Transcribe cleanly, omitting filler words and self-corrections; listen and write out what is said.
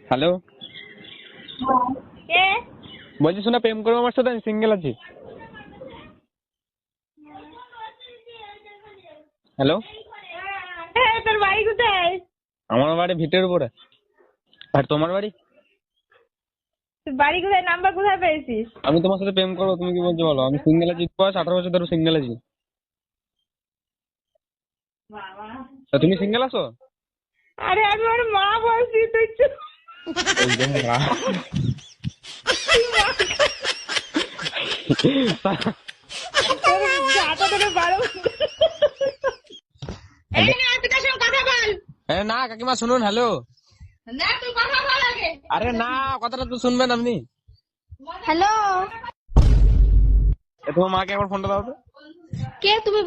Hello, কে? বলছি শোনা, প্রেম করবো আমার সাথে? আমি সিঙ্গেল আছি। হ্যালো, তোর বাড়ি কোথায়? আমার বাড়ি ভিটের উপরে। আর তোমার বাড়ি? তোর বাড়ি কোথায়? নাম্বার কোথায় পেয়েছিস? আমি তোমার সাথে প্রেম করবো, তুমি কি বলছো বলো? আমি সিঙ্গেল আছি, বয়স 18 বছর ধরে সিঙ্গেল আছি। তা তুমি সিঙ্গেল আছো? আরে আমি ওর মা বলছি, তুই চুপ। এই যে মা। তোর জাতা ধরে বারো। এই না, তুই তার সঙ্গে কথা বল। না কাকিমা শুনুন, হ্যালো। না, তুই কথা বল আগে। আরে না, কথাটা তো শুনবেন আপনি। হ্যালো, তোমার মাকে একবার ফোনটা দাও তো। কে তুমি?